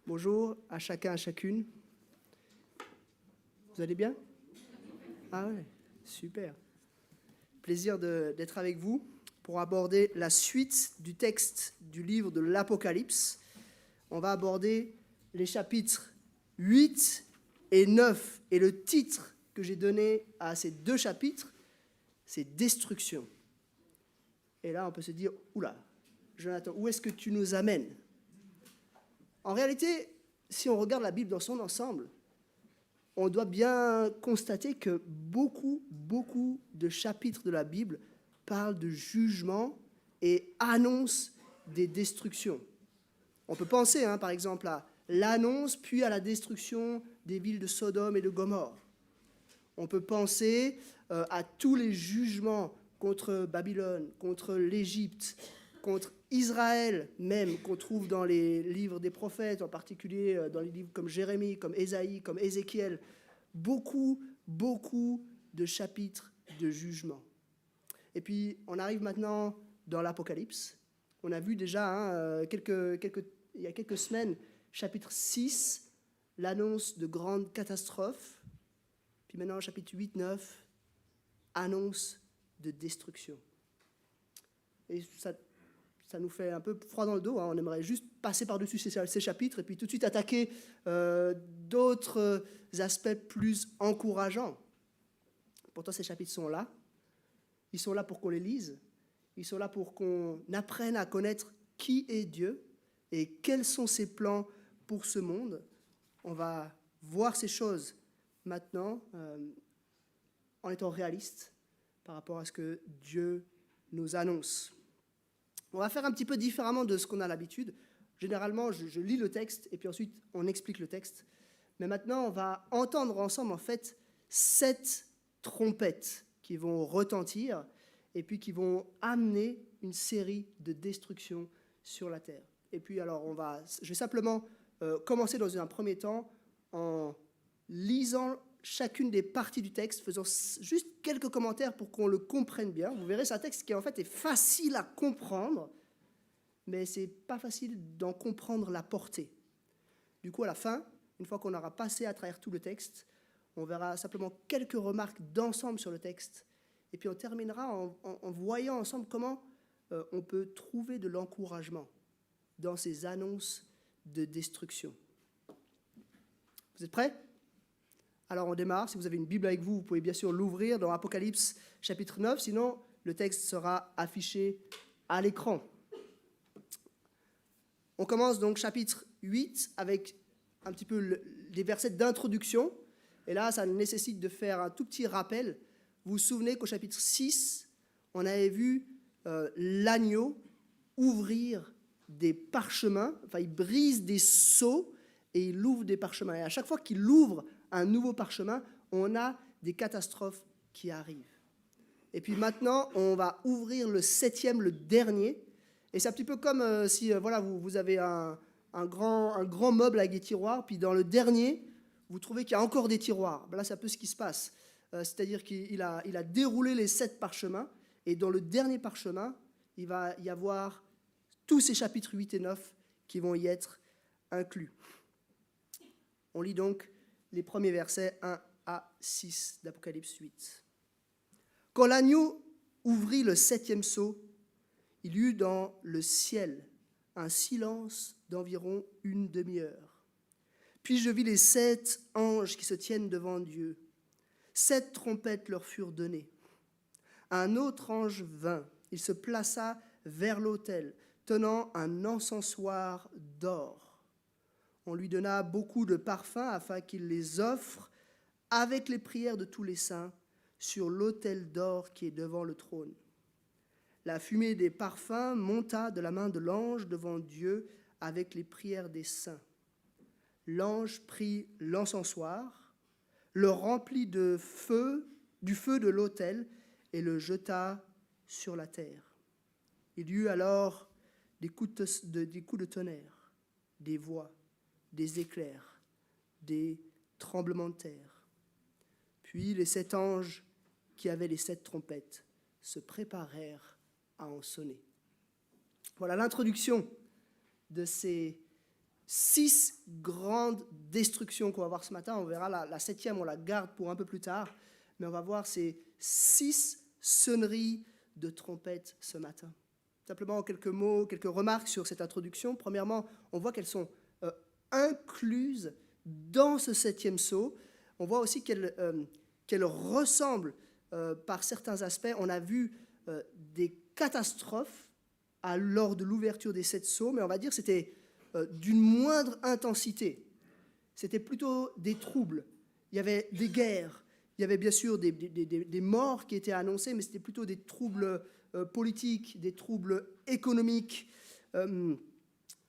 Bonjour à chacun, à chacune. Vous allez bien? Ah ouais, super. Plaisir d'être avec vous pour aborder la suite du texte du livre de l'Apocalypse. On va aborder les chapitres 8 et 9. Et le titre que j'ai donné à ces deux chapitres, c'est « Destruction ». Et là, on peut se dire, oula, Jonathan, où est-ce que tu nous amènes? En réalité, si on regarde la Bible dans son ensemble, on doit bien constater que beaucoup de chapitres de la Bible parlent de jugement et annoncent des destructions. On peut penser, par exemple, à l'annonce puis à la destruction des villes de Sodome et de Gomorrhe. On peut penser à tous les jugements contre Babylone, contre l'Égypte, contre Israël même, qu'on trouve dans les livres des prophètes, en particulier dans les livres comme Jérémie, comme Ésaïe, comme Ézéchiel. Beaucoup de chapitres de jugement. Et puis, on arrive maintenant dans l'Apocalypse. On a vu déjà, il y a quelques semaines, chapitre 6, l'annonce de grandes catastrophes. Puis maintenant, chapitre 8, 9, annonce de destruction. Et ça nous fait un peu froid dans le dos. On aimerait juste passer par-dessus ces chapitres et puis tout de suite attaquer d'autres aspects plus encourageants. Pourtant, ces chapitres sont là. Ils sont là pour qu'on les lise. Ils sont là pour qu'on apprenne à connaître qui est Dieu et quels sont ses plans pour ce monde. On va voir ces choses maintenant en étant réaliste par rapport à ce que Dieu nous annonce. On va faire un petit peu différemment de ce qu'on a l'habitude. Généralement, je lis le texte et puis ensuite on explique le texte. Mais maintenant, on va entendre ensemble en fait 7 trompettes qui vont retentir et puis qui vont amener une série de destructions sur la terre. Et puis alors, je vais simplement commencer dans un premier temps en lisant chacune des parties du texte, faisant juste quelques commentaires pour qu'on le comprenne bien. Vous verrez, c'est un texte qui en fait est facile à comprendre, mais c'est pas facile d'en comprendre la portée. Du coup, à la fin, une fois qu'on aura passé à travers tout le texte, on verra simplement quelques remarques d'ensemble sur le texte, et puis on terminera en voyant ensemble comment on peut trouver de l'encouragement dans ces annonces de destruction. Vous êtes prêts ? Alors on démarre. Si vous avez une Bible avec vous, vous pouvez bien sûr l'ouvrir dans Apocalypse chapitre 9, sinon le texte sera affiché à l'écran. On commence donc chapitre 8 avec un petit peu les versets d'introduction. Et là, ça nécessite de faire un tout petit rappel. Vous vous souvenez qu'au chapitre 6, on avait vu l'agneau ouvrir des parchemins, enfin il brise des sceaux et il ouvre des parchemins. Et à chaque fois qu'il ouvre un nouveau parchemin, on a des catastrophes qui arrivent. Et puis maintenant, on va ouvrir le 7e, le dernier. Et c'est un petit peu comme si vous avez un grand meuble avec des tiroirs, puis dans le dernier, vous trouvez qu'il y a encore des tiroirs. Là, c'est un peu ce qui se passe. C'est-à-dire qu'il a déroulé les 7 parchemins, et dans le dernier parchemin, il va y avoir tous ces chapitres 8 et 9 qui vont y être inclus. On lit donc les premiers versets 1 à 6 d'Apocalypse 8. Quand l'agneau ouvrit le 7e sceau, il y eut dans le ciel un silence d'environ une demi-heure. Puis je vis les 7 anges qui se tiennent devant Dieu. 7 trompettes leur furent données. Un autre ange vint. Il se plaça vers l'autel, tenant un encensoir d'or. On lui donna beaucoup de parfums afin qu'il les offre avec les prières de tous les saints sur l'autel d'or qui est devant le trône. La fumée des parfums monta de la main de l'ange devant Dieu avec les prières des saints. L'ange prit l'encensoir, le remplit du feu de l'autel et le jeta sur la terre. Il y eut alors des coups de tonnerre, des voix, des éclairs, des tremblements de terre. Puis les 7 anges qui avaient les 7 trompettes se préparèrent à en sonner. Voilà l'introduction de ces 6 grandes destructions qu'on va voir ce matin. On verra la 7e, on la garde pour un peu plus tard. Mais on va voir ces 6 sonneries de trompette ce matin. Simplement quelques mots, quelques remarques sur cette introduction. Premièrement, on voit qu'elles sont incluses dans ce 7e sceau. On voit aussi qu'elles ressemblent par certains aspects. On a vu des catastrophes lors de l'ouverture des 7 sceaux, mais on va dire que c'était d'une moindre intensité. C'était plutôt des troubles. Il y avait des guerres. Il y avait bien sûr des morts qui étaient annoncés, mais c'était plutôt des troubles politiques, des troubles économiques. Il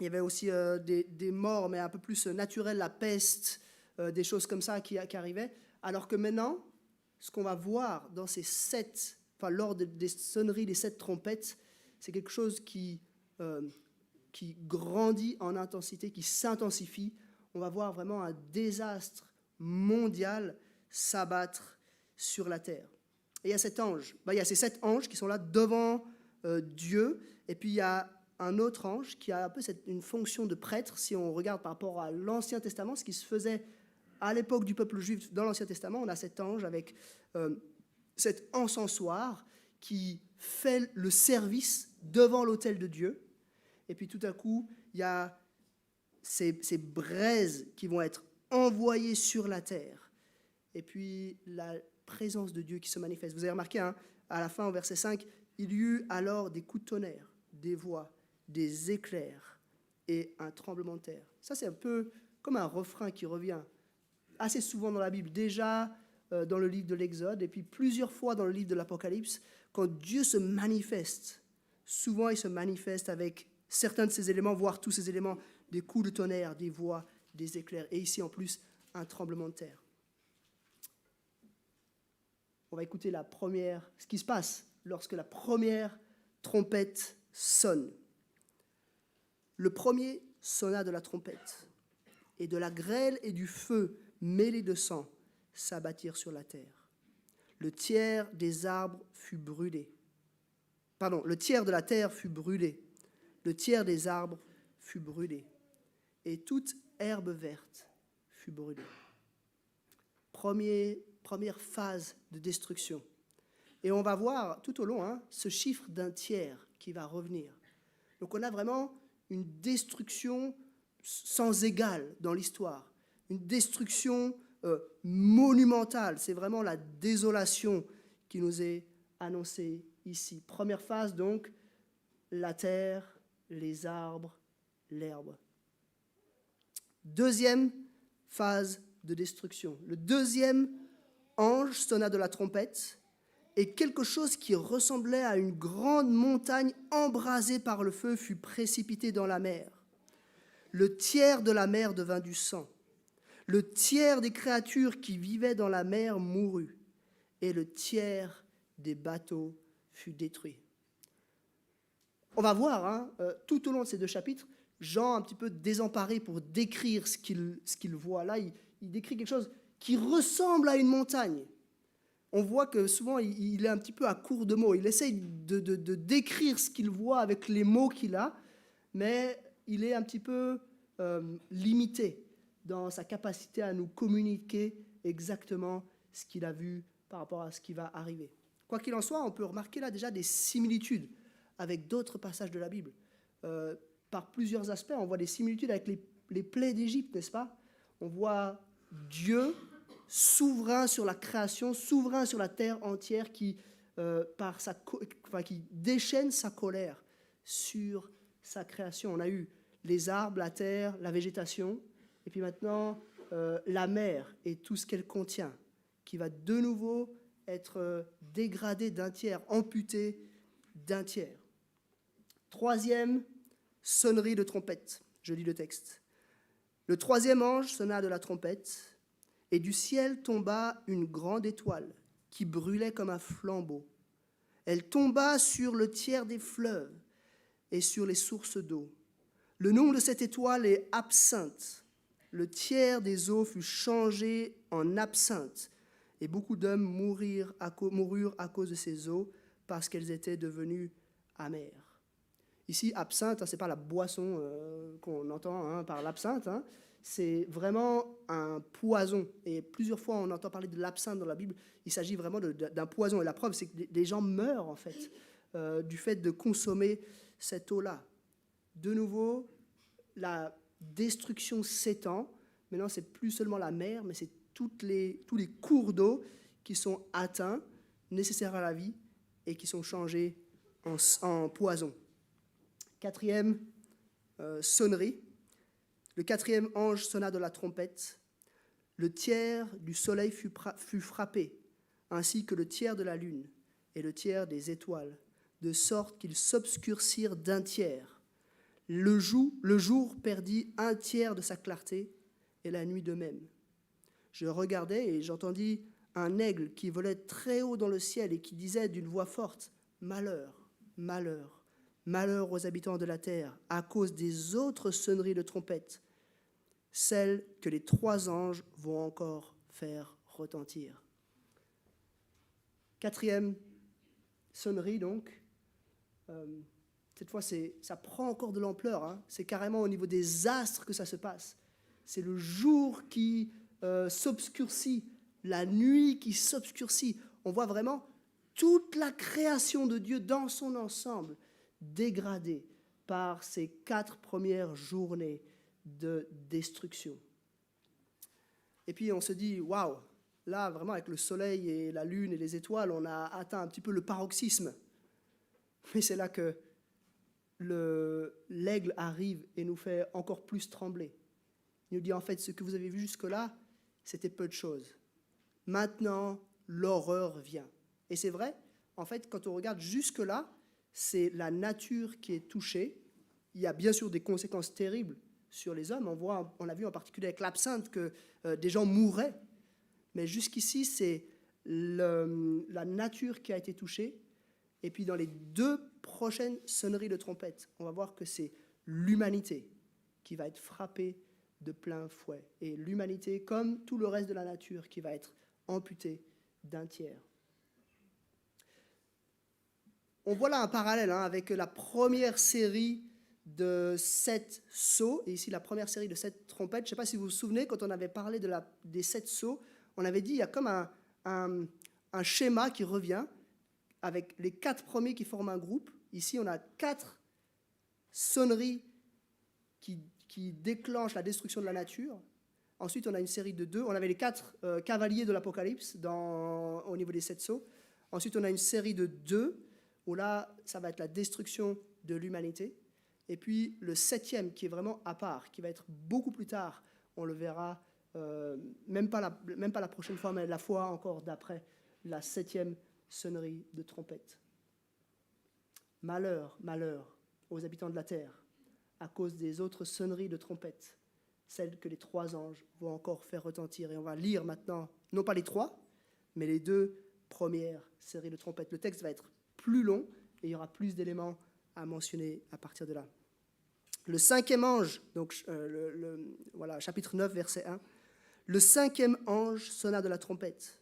y avait aussi des morts, mais un peu plus naturelles, la peste, des choses comme ça qui arrivaient. Alors que maintenant, ce qu'on va voir dans ces 7, lors des sonneries des 7 trompettes, c'est quelque chose qui grandit en intensité, qui s'intensifie. On va voir vraiment un désastre mondial s'abattre sur la terre. Et il y a cet ange. Il y a ces 7 anges qui sont là devant Dieu. Et puis il y a un autre ange qui a un peu une fonction de prêtre. Si on regarde par rapport à l'Ancien Testament, ce qui se faisait à l'époque du peuple juif dans l'Ancien Testament, on a cet ange avec cet encensoir qui fait le service devant l'autel de Dieu. Et puis tout à coup, il y a ces braises qui vont être envoyées sur la terre. Et puis la présence de Dieu qui se manifeste. Vous avez remarqué, à la fin, au verset 5, il y eut alors des coups de tonnerre, des voix, des éclairs et un tremblement de terre. Ça, c'est un peu comme un refrain qui revient assez souvent dans la Bible, déjà dans le livre de l'Exode, et puis plusieurs fois dans le livre de l'Apocalypse. Quand Dieu se manifeste, souvent il se manifeste avec certains de ces éléments, voire tous ces éléments, des coups de tonnerre, des voix, des éclairs, et ici en plus un tremblement de terre. On va écouter ce qui se passe lorsque la première trompette sonne. Le premier sonna de la trompette, et de la grêle et du feu mêlés de sang s'abattirent sur la terre. Le tiers des arbres fut brûlé. Le tiers de la terre fut brûlé. Le tiers des arbres fut brûlé. Et toute herbe verte fut brûlée. Première phase de destruction. Et on va voir tout au long ce chiffre d'un tiers qui va revenir. Donc on a vraiment une destruction sans égale dans l'histoire. Une destruction monumentale. C'est vraiment la désolation qui nous est annoncée ici. Première phase donc, la terre, les arbres, l'herbe. Deuxième phase de destruction. Le deuxième ange sonna de la trompette et quelque chose qui ressemblait à une grande montagne embrasée par le feu fut précipité dans la mer. Le tiers de la mer devint du sang. Le tiers des créatures qui vivaient dans la mer mourut et le tiers des bateaux fut détruit. On va voir tout au long de ces 2 chapitres, Jean un petit peu désemparé pour décrire ce qu'il voit. Là, il décrit quelque chose qui ressemble à une montagne. On voit que souvent, il est un petit peu à court de mots. Il essaye de décrire ce qu'il voit avec les mots qu'il a, mais il est un petit peu limité dans sa capacité à nous communiquer exactement ce qu'il a vu par rapport à ce qui va arriver. Quoi qu'il en soit, on peut remarquer là déjà des similitudes avec d'autres passages de la Bible. Par plusieurs aspects, on voit des similitudes avec les plaies d'Égypte, n'est-ce pas? On voit Dieu souverain sur la création, souverain sur la terre entière, qui déchaîne sa colère sur sa création. On a eu les arbres, la terre, la végétation, et puis maintenant la mer et tout ce qu'elle contient, qui va de nouveau être dégradé d'un tiers, amputé d'un tiers. Troisième sonnerie de trompette. Je lis le texte. Le troisième ange sonna de la trompette, et du ciel tomba une grande étoile qui brûlait comme un flambeau. Elle tomba sur le tiers des fleuves et sur les sources d'eau. Le nom de cette étoile est Absinthe. Le tiers des eaux fut changé en absinthe, et beaucoup d'hommes moururent à cause de ces eaux, parce qu'elles étaient devenues amères. Ici, absinthe, ce n'est pas la boisson qu'on entend par l'absinthe, c'est vraiment un poison. Et plusieurs fois, on entend parler de l'absinthe dans la Bible. Il s'agit vraiment d'un poison. Et la preuve, c'est que des gens meurent, en fait, du fait de consommer cette eau-là. De nouveau, la destruction s'étend. Maintenant, ce n'est plus seulement la mer, mais c'est tous les cours d'eau qui sont atteints, nécessaires à la vie, et qui sont changés en poison. Quatrième sonnerie. Le quatrième ange sonna de la trompette. Le tiers du soleil fut frappé, ainsi que le tiers de la lune et le tiers des étoiles, de sorte qu'ils s'obscurcirent d'un tiers. Le jour perdit un tiers de sa clarté, et la nuit de même. Je regardais et j'entendis un aigle qui volait très haut dans le ciel et qui disait d'une voix forte, « Malheur, malheur, malheur aux habitants de la terre, à cause des autres sonneries de trompette, celles que les 3 anges vont encore faire retentir. » Quatrième sonnerie, donc. Cette fois, ça prend encore de l'ampleur. C'est carrément au niveau des astres que ça se passe. C'est le jour qui s'obscurcit, la nuit qui s'obscurcit. On voit vraiment toute la création de Dieu dans son ensemble dégradée par ces 4 premières journées de destruction. Et puis on se dit, waouh, là vraiment avec le soleil et la lune et les étoiles, on a atteint un petit peu le paroxysme. Mais c'est là que l'aigle arrive et nous fait encore plus trembler. Il nous dit en fait, ce que vous avez vu jusque-là, c'était peu de choses. Maintenant, l'horreur vient. Et c'est vrai, en fait, quand on regarde jusque-là, c'est la nature qui est touchée. Il y a bien sûr des conséquences terribles sur les hommes. On a vu en particulier avec l'absinthe que des gens mouraient. Mais jusqu'ici, c'est la nature qui a été touchée. Et puis dans les 2 prochaines sonneries de trompette, on va voir que c'est l'humanité qui va être frappée de plein fouet. Et l'humanité, comme tout le reste de la nature, qui va être amputée d'un tiers. On voit là un parallèle avec la première série de 7 sceaux, et ici la première série de 7 trompettes. Je ne sais pas si vous vous souvenez, quand on avait parlé des 7 sceaux, on avait dit qu'il y a comme un schéma qui revient, avec les 4 premiers qui forment un groupe. Ici, on a 4 sonneries qui déclenchent la destruction de la nature. Ensuite, on a une série de 2. On avait les 4 cavaliers de l'Apocalypse au niveau des 7 sceaux. Ensuite, on a une série de 2, où là, ça va être la destruction de l'humanité. Et puis, le 7e, qui est vraiment à part, qui va être beaucoup plus tard. On le verra, même pas la prochaine fois, mais la fois encore d'après, la 7e sonnerie de trompette. Malheur, malheur aux habitants de la terre, à cause des autres sonneries de trompette, celles que les 3 anges vont encore faire retentir. Et on va lire maintenant, non pas les 3, mais les 2 premières séries de trompettes. Le texte va être plus long et il y aura plus d'éléments à mentionner à partir de là. Le 5e ange, donc voilà, chapitre 9, verset 1. Le 5e ange sonna de la trompette,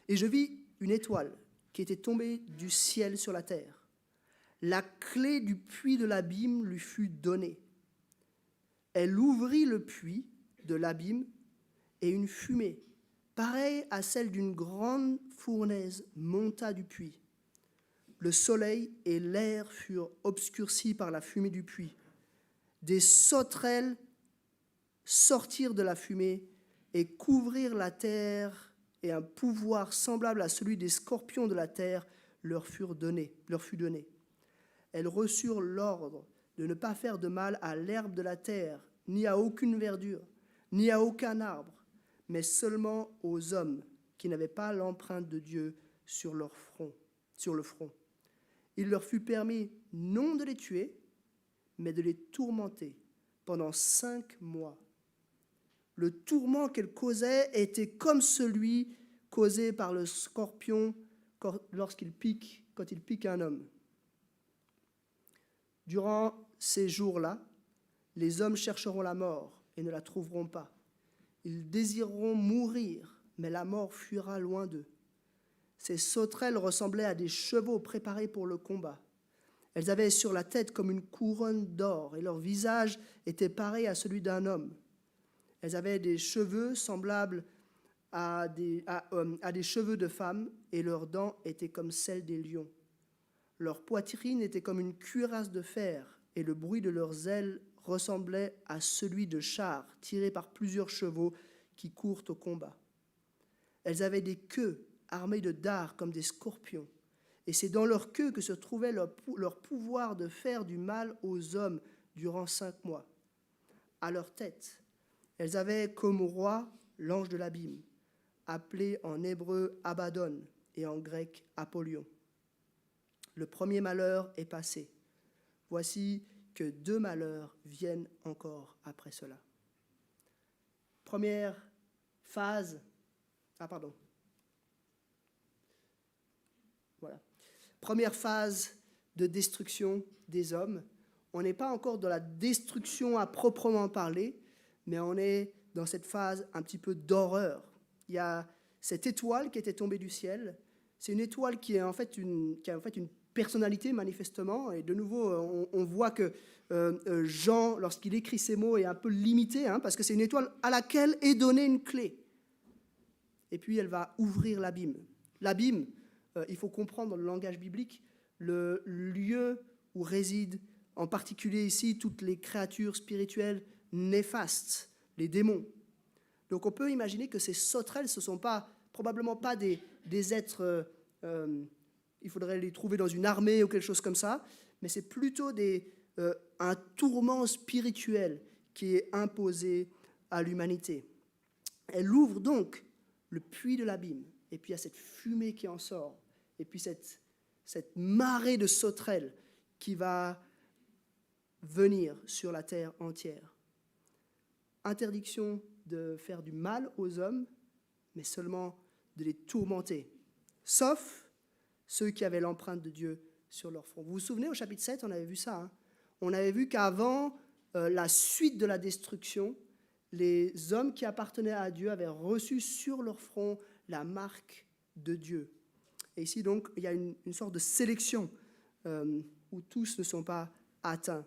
et je vis une étoile qui était tombée du ciel sur la terre. La clé du puits de l'abîme lui fut donnée. Elle ouvrit le puits de l'abîme, et une fumée, pareille à celle d'une grande fournaise, monta du puits. Le soleil et l'air furent obscurcis par la fumée du puits. Des sauterelles sortirent de la fumée et couvrirent la terre, et un pouvoir semblable à celui des scorpions de la terre leur fut donné. Elles reçurent l'ordre de ne pas faire de mal à l'herbe de la terre, ni à aucune verdure, ni à aucun arbre, mais seulement aux hommes qui n'avaient pas l'empreinte de Dieu sur le front. Il leur fut permis non de les tuer, mais de les tourmenter pendant 5 mois. Le tourment qu'elles causaient était comme celui causé par le scorpion quand il pique un homme. Durant ces jours-là, les hommes chercheront la mort et ne la trouveront pas. Ils désireront mourir, mais la mort fuira loin d'eux. Ces sauterelles ressemblaient à des chevaux préparés pour le combat. Elles avaient sur la tête comme une couronne d'or, et leur visage était pareil à celui d'un homme. Elles avaient des cheveux semblables à des cheveux de femmes, et leurs dents étaient comme celles des lions. Leur poitrine était comme une cuirasse de fer, et le bruit de leurs ailes ressemblait à celui de chars tirés par plusieurs chevaux qui courent au combat. Elles avaient des queues armées de dards comme des scorpions, et c'est dans leur queue que se trouvait leur pouvoir de faire du mal aux hommes durant 5 mois. À leur tête, elles avaient comme roi l'ange de l'abîme, appelé en hébreu Abaddon et en grec Apollyon. Le premier malheur est passé. Voici que 2 malheurs viennent encore après cela. Première phase. Voilà. Première phase de destruction des hommes. On n'est pas encore dans la destruction à proprement parler, mais on est dans cette phase un petit peu d'horreur. Il y a cette étoile qui était tombée du ciel. C'est une étoile qui a en fait une personnalité manifestement. Et de nouveau, on voit que Jean, lorsqu'il écrit ces mots, est un peu limité, parce que c'est une étoile à laquelle est donnée une clé. Et puis elle va ouvrir l'abîme. L'abîme, il faut comprendre dans le langage biblique, le lieu où résident en particulier ici toutes les créatures spirituelles néfastes, les démons. Donc on peut imaginer que ces sauterelles, ce ne sont probablement pas des êtres, il faudrait les trouver dans une armée ou quelque chose comme ça, mais c'est plutôt un tourment spirituel qui est imposé à l'humanité. Elle ouvre donc le puits de l'abîme, et puis il y a cette fumée qui en sort, et puis cette marée de sauterelles qui va venir sur la terre entière. Interdiction de faire du mal aux hommes, mais seulement de les tourmenter, sauf ceux qui avaient l'empreinte de Dieu sur leur front. Vous vous souvenez, au chapitre 7, on avait vu ça. On avait vu qu'avant la suite de la destruction, les hommes qui appartenaient à Dieu avaient reçu sur leur front la marque de Dieu. Et ici, donc, il y a une sorte de sélection où tous ne sont pas atteints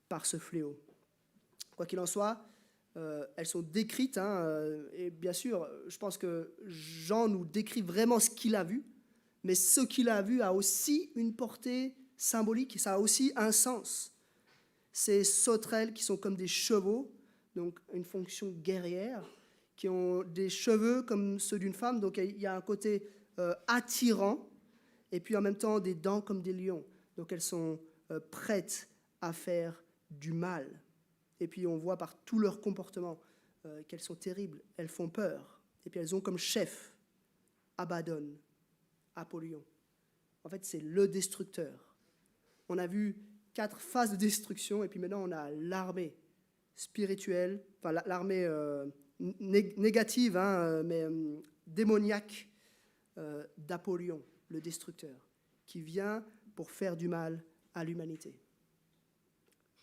par ce fléau. Quoi qu'il en soit, elles sont décrites, et bien sûr, je pense que Jean nous décrit vraiment ce qu'il a vu, mais ce qu'il a vu a aussi une portée symbolique, ça a aussi un sens. Ces sauterelles qui sont comme des chevaux, donc une fonction guerrière, qui ont des cheveux comme ceux d'une femme, donc il y a un côté attirant, et puis en même temps des dents comme des lions, donc elles sont prêtes à faire du mal. Et puis on voit par tout leur comportement qu'elles sont terribles, elles font peur. Et puis elles ont comme chef Abaddon, Apollyon. En fait, c'est le destructeur. On a vu 4 phases de destruction, et puis maintenant on a l'armée spirituelle, enfin l'armée négative, mais démoniaque d'Apollyon, le destructeur, qui vient pour faire du mal à l'humanité.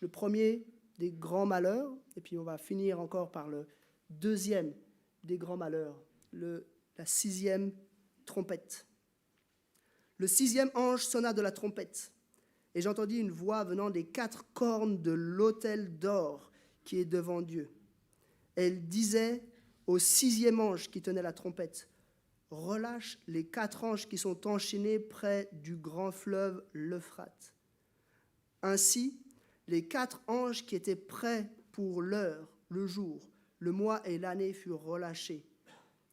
Le premier des grands malheurs, et puis on va finir encore par le deuxième des grands malheurs, la 6e trompette. Le 6e ange sonna de la trompette, et j'entendis une voix venant des 4 cornes de l'autel d'or qui est devant Dieu. Elle disait au 6e ange qui tenait la trompette, « Relâche les 4 anges qui sont enchaînés près du grand fleuve l'Euphrate. » Ainsi, les 4 anges qui étaient prêts pour l'heure, le jour, le mois et l'année furent relâchés,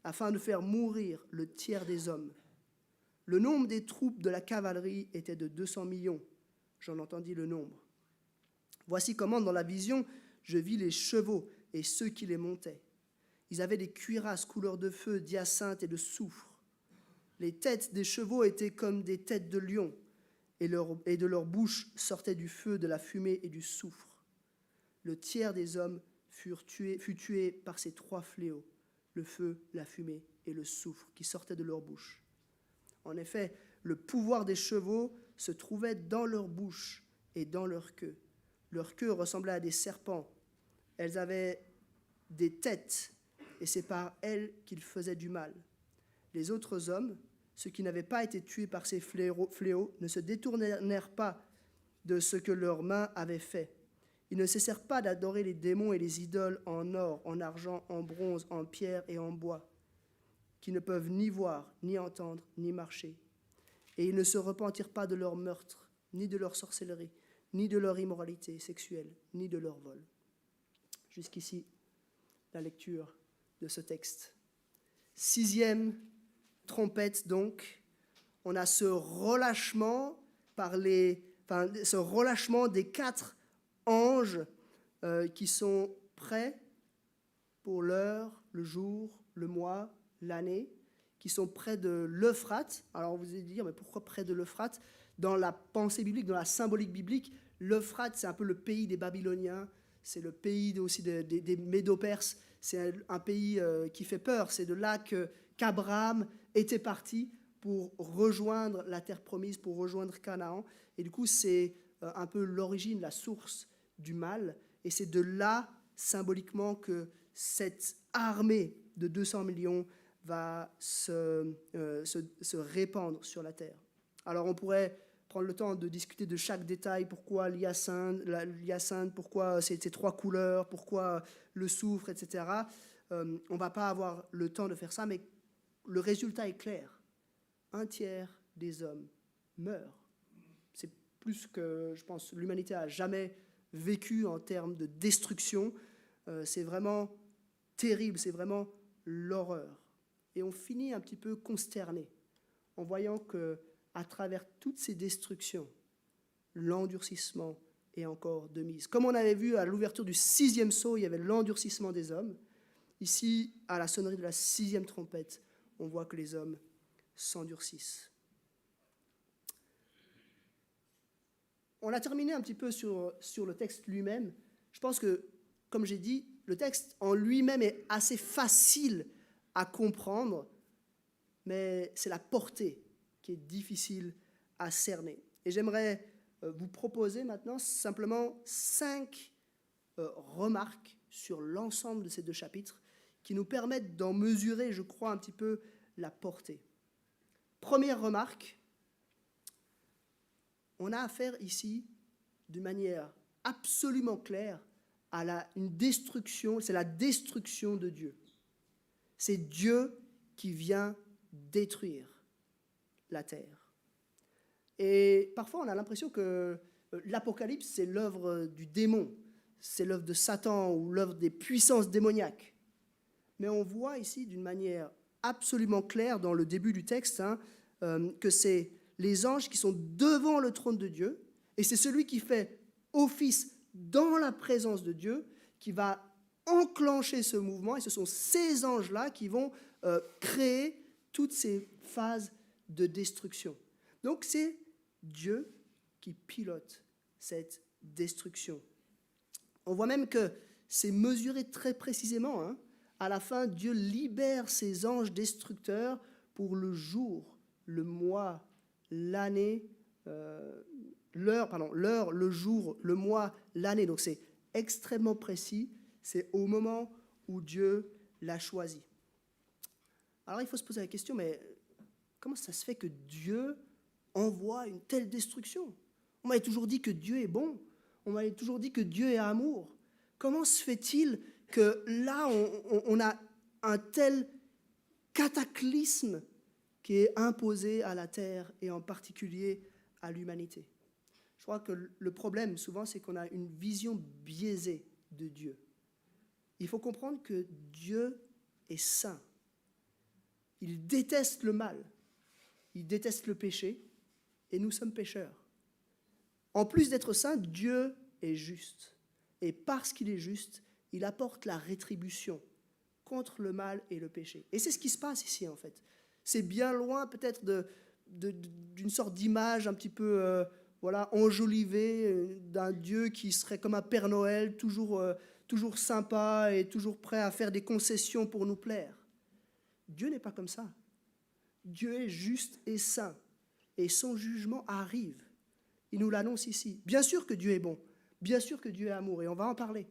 afin de faire mourir le tiers des hommes. Le nombre des troupes de la cavalerie était de 200 millions. J'en entendis le nombre. Voici comment, dans la vision, je vis les chevaux et ceux qui les montaient. Ils avaient des cuirasses couleur de feu, d'hyacinthe et de soufre. Les têtes des chevaux étaient comme des têtes de lions, et de leur bouche sortait du feu, de la fumée et du soufre. Le tiers des hommes fut tué par ces 3 fléaux, le feu, la fumée et le soufre qui sortaient de leur bouche. En effet, le pouvoir des chevaux se trouvait dans leur bouche et dans leur queue. Leur queue ressemblait à des serpents. Elles avaient des têtes, et c'est par elles qu'ils faisaient du mal. Les autres hommes, ceux qui n'avaient pas été tués par ces fléaux, ne se détournèrent pas de ce que leurs mains avaient fait. Ils ne cessèrent pas d'adorer les démons et les idoles en or, en argent, en bronze, en pierre et en bois, qui ne peuvent ni voir, ni entendre, ni marcher. Et ils ne se repentirent pas de leur meurtre, ni de leur sorcellerie, ni de leur immoralité sexuelle, ni de leur vol. Jusqu'ici, la lecture de ce texte. 6e trompette, donc, on a ce relâchement ce relâchement des 4 anges qui sont prêts pour l'heure, le jour, le mois, l'année, qui sont près de l'Euphrate. Alors vous allez dire, mais pourquoi près de l'Euphrate? Dans la pensée biblique, dans la symbolique biblique, l'Euphrate, c'est un peu le pays des Babyloniens, c'est le pays aussi des Médo-Perses, c'est un pays qui fait peur. C'est de là qu'Abraham était parti pour rejoindre la terre promise, pour rejoindre Canaan. Et du coup, c'est un peu l'origine, la source du mal. Et c'est de là, symboliquement, que cette armée de 200 millions va se répandre sur la terre. Alors on pourrait prendre le temps de discuter de chaque détail, pourquoi l'hyacinthe, pourquoi ces 3 couleurs, pourquoi le soufre, etc. On ne va pas avoir le temps de faire ça, mais le résultat est clair. 1/3 des hommes meurent. C'est plus que, je pense, l'humanité a jamais vécu en termes de destruction. C'est vraiment terrible, c'est vraiment l'horreur. Et on finit un petit peu consterné en voyant qu'à travers toutes ces destructions, l'endurcissement est encore de mise. Comme on avait vu à l'ouverture du 6e sceau, il y avait l'endurcissement des hommes. Ici, à la sonnerie de la 6e trompette, on voit que les hommes s'endurcissent. On a terminé un petit peu sur le texte lui-même. Je pense que, comme j'ai dit, le texte en lui-même est assez facile à comprendre, mais c'est la portée qui est difficile à cerner. Et j'aimerais vous proposer maintenant simplement 5 remarques sur l'ensemble de ces 2 chapitres qui nous permettent d'en mesurer, je crois, un petit peu la portée. Première remarque, on a affaire ici, d'une manière absolument claire, à une destruction, c'est la destruction de Dieu. C'est Dieu qui vient détruire la terre. Et parfois, on a l'impression que l'Apocalypse, c'est l'œuvre du démon, c'est l'œuvre de Satan ou l'œuvre des puissances démoniaques. Mais on voit ici, d'une manière absolument claire, dans le début du texte, que c'est les anges qui sont devant le trône de Dieu, et c'est celui qui fait office dans la présence de Dieu qui va enclencher ce mouvement, et ce sont ces anges-là qui vont créer toutes ces phases de destruction. Donc c'est Dieu qui pilote cette destruction. On voit même que c'est mesuré très précisément. À la fin, Dieu libère ses anges destructeurs pour le jour, le mois, l'année, l'heure, le jour, le mois, l'année. Donc c'est extrêmement précis. C'est au moment où Dieu l'a choisi. Alors il faut se poser la question, mais comment ça se fait que Dieu envoie une telle destruction? On m'avait toujours dit que Dieu est bon. On m'avait toujours dit que Dieu est amour. Comment se fait-il que là, on a un tel cataclysme qui est imposé à la terre et en particulier à l'humanité? Je crois que le problème, souvent, c'est qu'on a une vision biaisée de Dieu. Il faut comprendre que Dieu est saint. Il déteste le mal, il déteste le péché, et nous sommes pécheurs. En plus d'être saint, Dieu est juste. Et parce qu'il est juste, il apporte la rétribution contre le mal et le péché. Et c'est ce qui se passe ici, en fait. C'est bien loin, peut-être, d'une sorte d'image un petit peu enjolivée d'un Dieu qui serait comme un Père Noël, toujours sympa et toujours prêt à faire des concessions pour nous plaire. Dieu n'est pas comme ça. Dieu est juste et saint. Et son jugement arrive. Il nous l'annonce ici. Bien sûr que Dieu est bon. Bien sûr que Dieu est amour. Et on va en parler.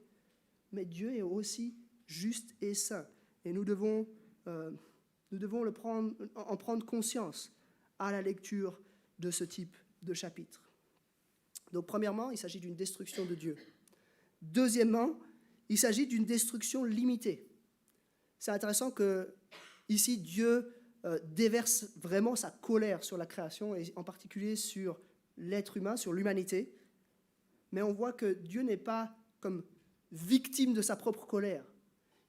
Mais Dieu est aussi juste et saint. Et nous devons en prendre conscience à la lecture de ce type de chapitre. Donc, premièrement, il s'agit d'une destruction de Dieu. Deuxièmement, il s'agit d'une destruction limitée. C'est intéressant que ici, Dieu déverse vraiment sa colère sur la création, et en particulier sur l'être humain, sur l'humanité. Mais on voit que Dieu n'est pas comme victime de sa propre colère.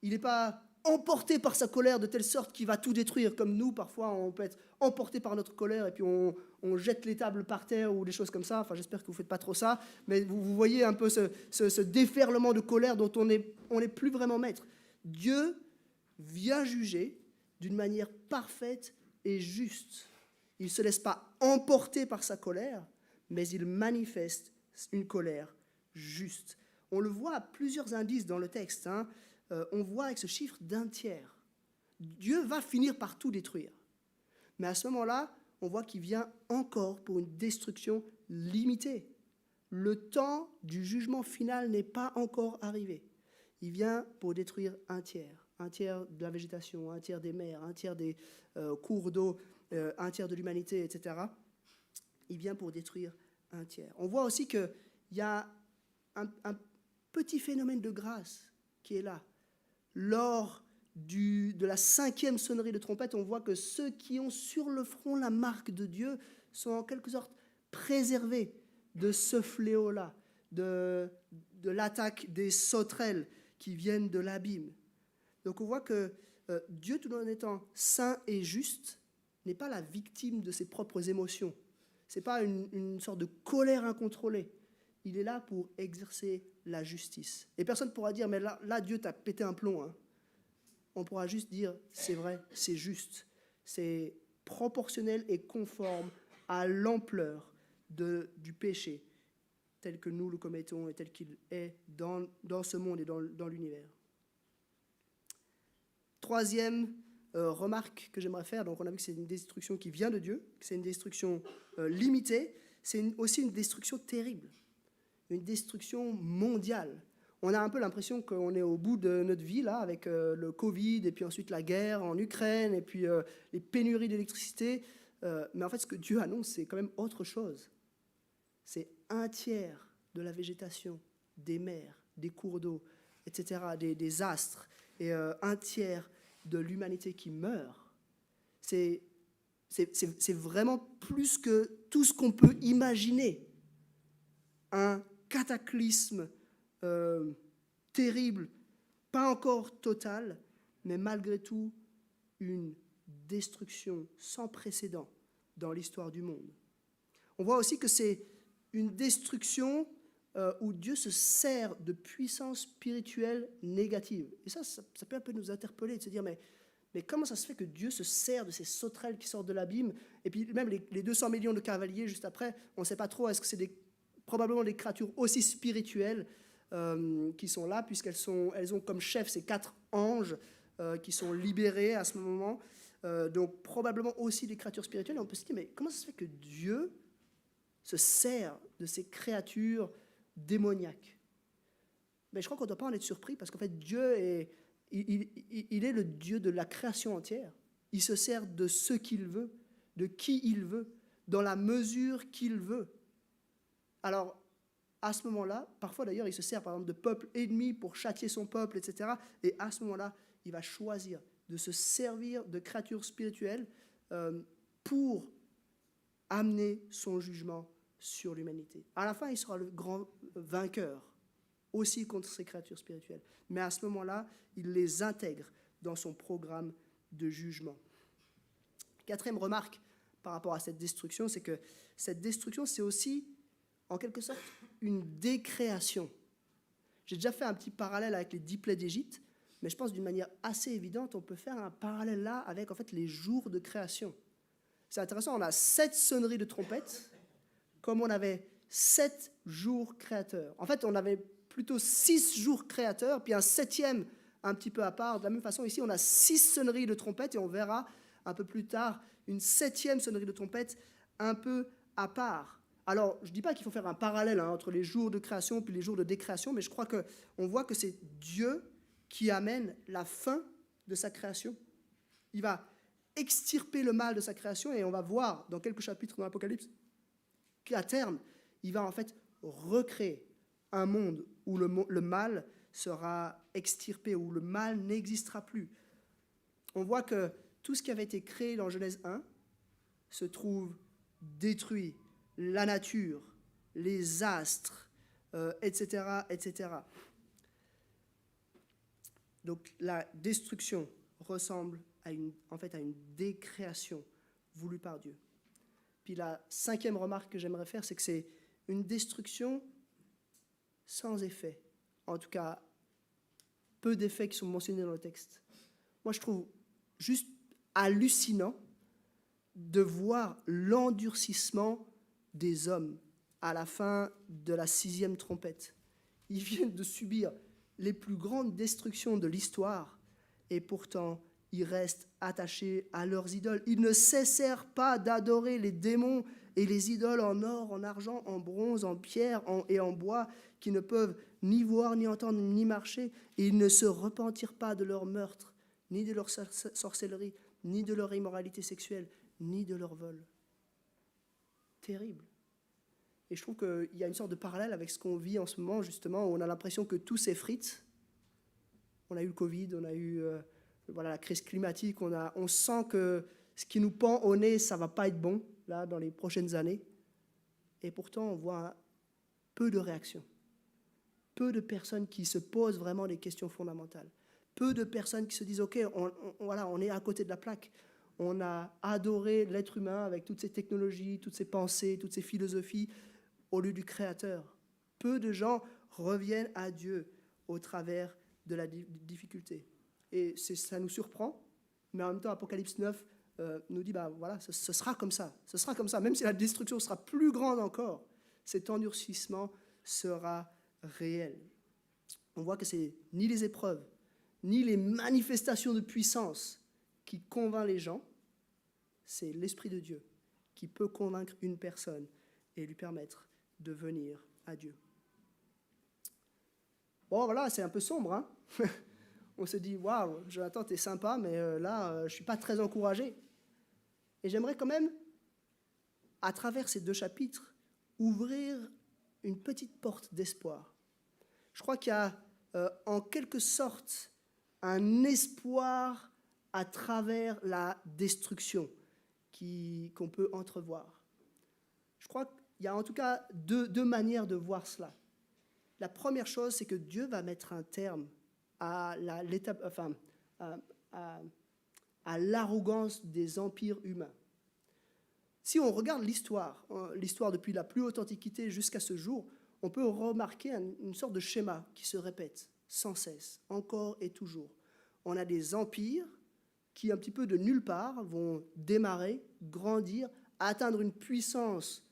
Il n'est pas emporté par sa colère de telle sorte qu'il va tout détruire, comme nous, parfois, on peut être emporté par notre colère et puis on jette les tables par terre ou des choses comme ça. Enfin, j'espère que vous ne faites pas trop ça, mais vous voyez un peu ce déferlement de colère dont on n'est plus vraiment maître. Dieu vient juger d'une manière parfaite et juste. Il ne se laisse pas emporter par sa colère, mais il manifeste une colère juste. On le voit à plusieurs indices dans le texte. On voit avec ce chiffre d'un tiers. Dieu va finir par tout détruire. Mais à ce moment-là, on voit qu'il vient encore pour une destruction limitée. Le temps du jugement final n'est pas encore arrivé. Il vient pour détruire un tiers de la végétation, un tiers des mers, un tiers des cours d'eau, un tiers de l'humanité, etc. Il vient pour détruire un tiers. On voit aussi qu'il y a un petit phénomène de grâce qui est là. Lors de la 5e sonnerie de trompette, on voit que ceux qui ont sur le front la marque de Dieu sont en quelque sorte préservés de ce fléau-là, de l'attaque des sauterelles qui viennent de l'abîme. Donc on voit que Dieu, tout en étant saint et juste, n'est pas la victime de ses propres émotions. Ce n'est pas une sorte de colère incontrôlée. Il est là pour exercer la justice. Et personne ne pourra dire, mais là Dieu t'a pété un plomb. On pourra juste dire, c'est vrai, c'est juste. C'est proportionnel et conforme à l'ampleur du péché tel que nous le commettons et tel qu'il est dans ce monde et dans l'univers. Troisième remarque que j'aimerais faire, donc on a vu que c'est une destruction qui vient de Dieu, que c'est une destruction limitée, c'est aussi une destruction terrible, une destruction mondiale. On a un peu l'impression qu'on est au bout de notre vie, là, avec le Covid, et puis ensuite la guerre en Ukraine, et puis les pénuries d'électricité. Mais en fait, ce que Dieu annonce, c'est quand même autre chose. C'est un tiers de la végétation, des mers, des cours d'eau, etc., des astres, et un tiers de l'humanité qui meurt. C'est vraiment plus que tout ce qu'on peut imaginer. Un cataclysme terrible, pas encore total, mais malgré tout une destruction sans précédent dans l'histoire du monde. On voit aussi que c'est une destruction où Dieu se sert de puissance spirituelle négative. Et ça peut un peu nous interpeller, de se dire, mais comment ça se fait que Dieu se sert de ces sauterelles qui sortent de l'abîme, et puis même les 200 millions de cavaliers juste après, on ne sait pas trop, est-ce que c'est probablement des créatures aussi spirituelles qui sont là, puisqu'elles ont comme chef ces 4 anges qui sont libérés à ce moment. Donc probablement aussi des créatures spirituelles. Et on peut se dire, mais comment ça se fait que Dieu se sert de ces créatures démoniaques? Mais je crois qu'on ne doit pas en être surpris, parce qu'en fait, Dieu il est le Dieu de la création entière. Il se sert de ce qu'il veut, de qui il veut, dans la mesure qu'il veut. Alors, à ce moment-là, parfois d'ailleurs, il se sert par exemple de peuples ennemis pour châtier son peuple, etc. Et à ce moment-là, il va choisir de se servir de créatures spirituelles pour amener son jugement sur l'humanité. À la fin, il sera le grand vainqueur, aussi contre ces créatures spirituelles. Mais à ce moment-là, il les intègre dans son programme de jugement. Quatrième remarque par rapport à cette destruction, c'est que cette destruction, c'est aussi, en quelque sorte, une décréation. J'ai déjà fait un petit parallèle avec les 10 plaies d'Égypte, mais je pense d'une manière assez évidente, on peut faire un parallèle là avec en fait, les jours de création. C'est intéressant, on a 7 sonneries de trompette, comme on avait 7 jours créateurs. En fait, on avait plutôt 6 jours créateurs, puis un 7e un petit peu à part. De la même façon, ici, on a 6 sonneries de trompette, et on verra un peu plus tard une 7e sonnerie de trompette un peu à part. Alors, je ne dis pas qu'il faut faire un parallèle entre les jours de création puis les jours de décréation, mais je crois qu'on voit que c'est Dieu qui amène la fin de sa création. Il va extirper le mal de sa création, et on va voir dans quelques chapitres dans l'Apocalypse qu'à terme, il va en fait recréer un monde où le mal sera extirpé, où le mal n'existera plus. On voit que tout ce qui avait été créé dans Genèse 1 se trouve détruit. La nature, les astres, etc., etc. Donc la destruction ressemble en fait à une décréation voulue par Dieu. Puis la cinquième remarque que j'aimerais faire, c'est que c'est une destruction sans effet. En tout cas, peu d'effets qui sont mentionnés dans le texte. Moi, je trouve juste hallucinant de voir l'endurcissement des hommes à la fin de la 6e trompette. Ils viennent de subir les plus grandes destructions de l'histoire et pourtant ils restent attachés à leurs idoles. Ils ne cessèrent pas d'adorer les démons et les idoles en or, en argent, en bronze, en pierre et en bois, qui ne peuvent ni voir, ni entendre, ni marcher. Et ils ne se repentirent pas de leur meurtre, ni de leur sorcellerie, ni de leur immoralité sexuelle, ni de leur vol. Terrible. Et je trouve qu'il y a une sorte de parallèle avec ce qu'on vit en ce moment, justement, où on a l'impression que tout s'effrite. On a eu le Covid, on a eu la crise climatique, on sent que ce qui nous pend au nez, ça ne va pas être bon, là, dans les prochaines années. Et pourtant, on voit peu de réactions. Peu de personnes qui se posent vraiment des questions fondamentales. Peu de personnes qui se disent « Ok, on est à côté de la plaque. On a adoré l'être humain avec toutes ses technologies, toutes ses pensées, toutes ses philosophies, au lieu du Créateur. » Peu de gens reviennent à Dieu au travers de la difficulté. Et ça nous surprend, mais en même temps, Apocalypse 9 nous dit, ce sera comme ça. Ce sera comme ça. Même si la destruction sera plus grande encore, cet endurcissement sera réel. On voit que c'est ni les épreuves, ni les manifestations de puissance qui convainc les gens, c'est l'Esprit de Dieu qui peut convaincre une personne et lui permettre de venir à Dieu. Bon, voilà, c'est un peu sombre, hein. On se dit, waouh, Jonathan, t'es sympa, mais là, je ne suis pas très encouragé. Et j'aimerais quand même, à travers ces 2 chapitres, ouvrir une petite porte d'espoir. Je crois qu'il y a, en quelque sorte, un espoir à travers la destruction qu'on peut entrevoir. Je crois qu'il y a en tout cas deux manières de voir cela. La première chose, c'est que Dieu va mettre un terme à l'arrogance des empires humains. Si on regarde l'histoire depuis la plus haute antiquité jusqu'à ce jour, on peut remarquer une sorte de schéma qui se répète sans cesse, encore et toujours. On a des empires qui, un petit peu de nulle part, vont démarrer, grandir, atteindre une puissance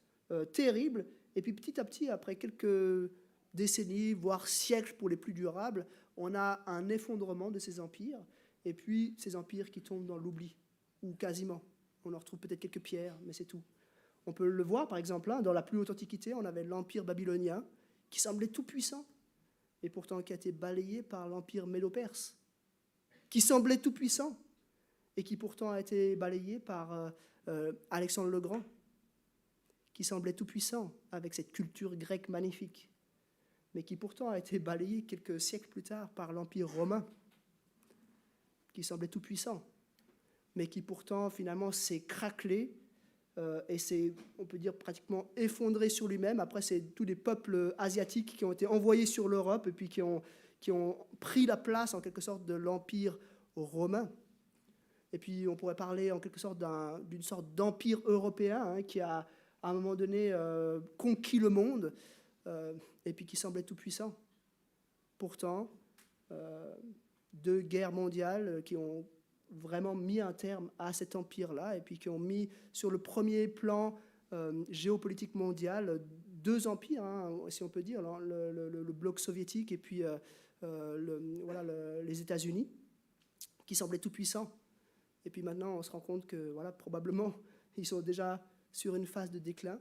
terrible, et puis petit à petit, après quelques décennies, voire siècles pour les plus durables, on a un effondrement de ces empires, et puis ces empires qui tombent dans l'oubli, ou quasiment. On en retrouve peut-être quelques pierres, mais c'est tout. On peut le voir, par exemple, dans la plus haute antiquité, on avait l'empire babylonien, qui semblait tout puissant, et pourtant qui a été balayé par l'empire médo-perse, qui semblait tout puissant, et qui pourtant a été balayé par Alexandre le Grand, qui semblait tout puissant, avec cette culture grecque magnifique, mais qui pourtant a été balayé quelques siècles plus tard par l'Empire romain, qui semblait tout puissant, mais qui pourtant finalement s'est craquelé et s'est, on peut dire, pratiquement effondré sur lui-même. Après, c'est tous les peuples asiatiques qui ont été envoyés sur l'Europe et puis qui ont pris la place en quelque sorte de l'Empire romain. Et puis on pourrait parler en quelque sorte d'une sorte d'empire européen qui a à un moment donné conquis le monde et puis qui semblait tout puissant. Pourtant, 2 guerres mondiales qui ont vraiment mis un terme à cet empire-là et puis qui ont mis sur le premier plan géopolitique mondial 2 empires, si on peut dire, le bloc soviétique et puis les États-Unis, qui semblaient tout puissants. Et puis maintenant, on se rend compte que probablement, ils sont déjà sur une phase de déclin.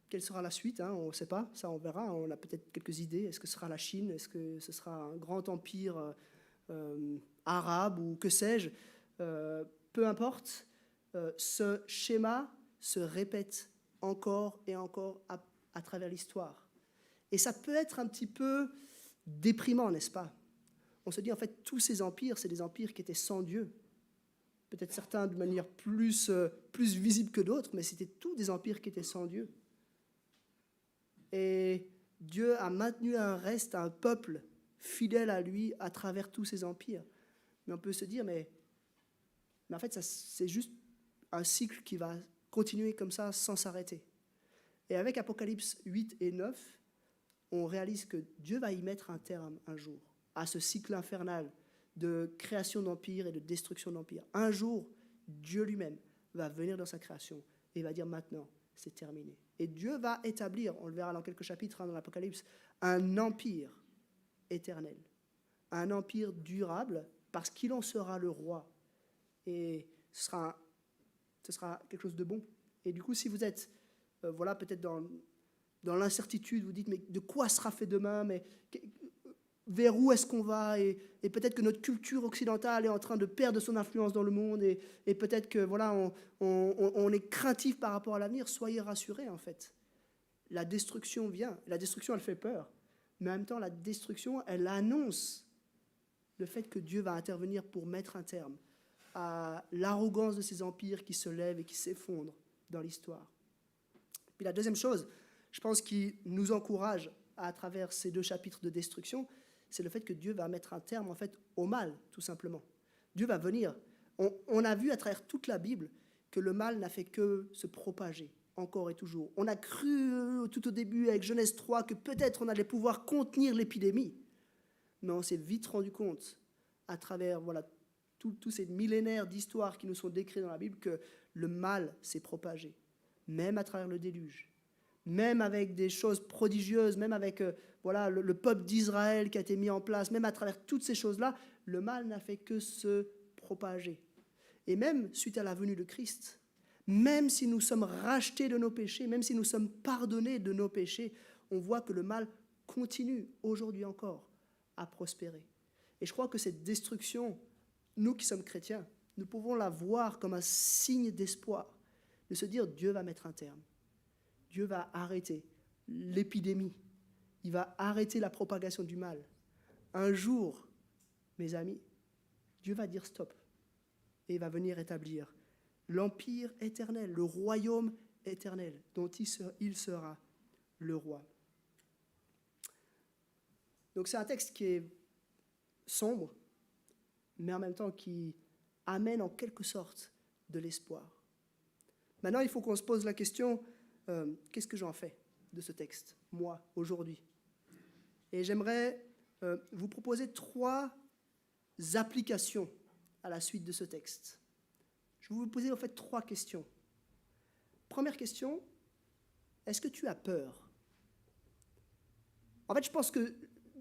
Quelle sera la suite, on ne sait pas, ça on verra, on a peut-être quelques idées. Est-ce que ce sera la Chine? Est-ce que ce sera un grand empire arabe ou que sais-je? Peu importe, ce schéma se répète encore et encore à travers l'histoire. Et ça peut être un petit peu déprimant, n'est-ce pas? On se dit, en fait, tous ces empires, c'est des empires qui étaient sans Dieu. Peut-être certains de manière plus visible que d'autres, mais c'était tous des empires qui étaient sans Dieu. Et Dieu a maintenu un reste, un peuple fidèle à lui à travers tous ces empires. Mais on peut se dire, mais en fait, c'est juste un cycle qui va continuer comme ça sans s'arrêter. Et avec Apocalypse 8 et 9, on réalise que Dieu va y mettre un terme un jour à ce cycle infernal de création d'empire et de destruction d'empire. Un jour, Dieu lui-même va venir dans sa création et va dire maintenant, c'est terminé. Et Dieu va établir, on le verra dans quelques chapitres dans l'Apocalypse, un empire éternel, un empire durable, parce qu'il en sera le roi. Et ce sera quelque chose de bon. Et du coup, si vous êtes, peut-être dans l'incertitude, vous dites, mais de quoi sera fait demain, mais vers où est-ce qu'on va, et peut-être que notre culture occidentale est en train de perdre son influence dans le monde, et peut-être que on est craintif par rapport à l'avenir. Soyez rassurés, en fait. La destruction vient. La destruction, elle fait peur. Mais en même temps, la destruction, elle annonce le fait que Dieu va intervenir pour mettre un terme à l'arrogance de ces empires qui se lèvent et qui s'effondrent dans l'histoire. Puis la deuxième chose, je pense, qui nous encourage à travers ces 2 chapitres de destruction, c'est le fait que Dieu va mettre un terme, en fait, au mal, tout simplement. Dieu va venir. On a vu à travers toute la Bible que le mal n'a fait que se propager, encore et toujours. On a cru tout au début, avec Genèse 3, que peut-être on allait pouvoir contenir l'épidémie. Mais on s'est vite rendu compte, à travers tous ces millénaires d'histoires qui nous sont décrits dans la Bible, que le mal s'est propagé, même à travers le déluge. Même avec des choses prodigieuses, même avec le peuple d'Israël qui a été mis en place, même à travers toutes ces choses-là, le mal n'a fait que se propager. Et même suite à la venue de Christ, même si nous sommes rachetés de nos péchés, même si nous sommes pardonnés de nos péchés, on voit que le mal continue aujourd'hui encore à prospérer. Et je crois que cette destruction, nous qui sommes chrétiens, nous pouvons la voir comme un signe d'espoir, de se dire Dieu va mettre un terme. Dieu va arrêter l'épidémie. Il va arrêter la propagation du mal. Un jour, mes amis, Dieu va dire stop. Et il va venir établir l'empire éternel, le royaume éternel, dont il sera le roi. Donc c'est un texte qui est sombre, mais en même temps qui amène en quelque sorte de l'espoir. Maintenant, il faut qu'on se pose la question, qu'est-ce que j'en fais de ce texte, moi, aujourd'hui? Et j'aimerais vous proposer 3 applications à la suite de ce texte. Je vais vous poser en fait 3 questions. Première question, est-ce que tu as peur? En fait, je pense que,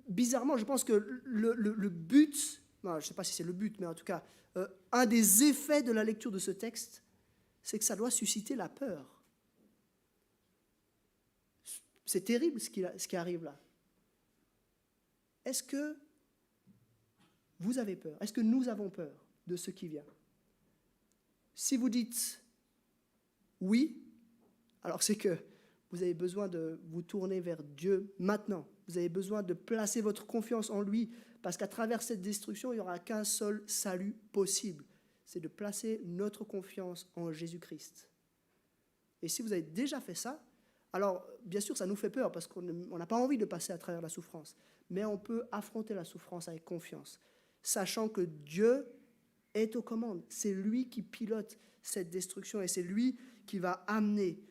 bizarrement, le but, non, je ne sais pas si c'est le but, mais en tout cas, un des effets de la lecture de ce texte, c'est que ça doit susciter la peur. C'est terrible ce qui arrive là. Est-ce que vous avez peur? Est-ce que nous avons peur de ce qui vient? Si vous dites oui, alors c'est que vous avez besoin de vous tourner vers Dieu maintenant. Vous avez besoin de placer votre confiance en lui, parce qu'à travers cette destruction, il n'y aura qu'un seul salut possible. C'est de placer notre confiance en Jésus-Christ. Et si vous avez déjà fait ça, alors bien sûr ça nous fait peur, parce qu'on n'a pas envie de passer à travers la souffrance. Mais on peut affronter la souffrance avec confiance, sachant que Dieu est aux commandes. C'est lui qui pilote cette destruction, et c'est lui qui va amener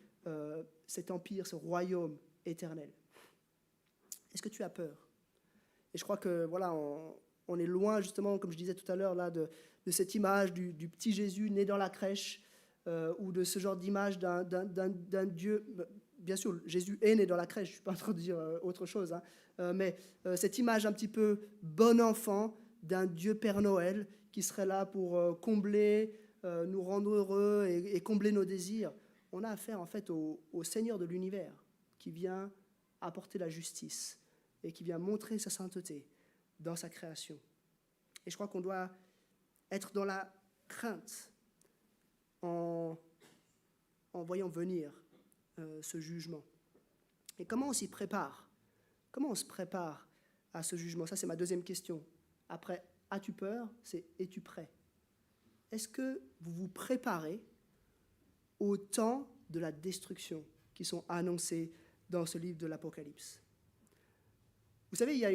cet empire, ce royaume éternel. Est-ce que tu as peur? Et je crois que on est loin justement, comme je disais tout à l'heure, là, de cette image du petit Jésus né dans la crèche, ou de ce genre d'image d'un Dieu. Bien sûr, Jésus est né dans la crèche, je ne suis pas en train de dire autre chose, hein, mais cette image un petit peu bon enfant d'un Dieu Père Noël qui serait là pour combler, nous rendre heureux et combler nos désirs. On a affaire en fait au Seigneur de l'univers qui vient apporter la justice et qui vient montrer sa sainteté dans sa création. Et je crois qu'on doit être dans la crainte en voyant venir ce jugement. Et comment on s'y prépare Comment on se prépare à ce jugement? Ça, c'est ma deuxième question. Après, as-tu peur? C'est es-tu prêt? Est-ce que vous vous préparez au temps de la destruction qui sont annoncés dans ce livre de l'Apocalypse? Vous savez, il y a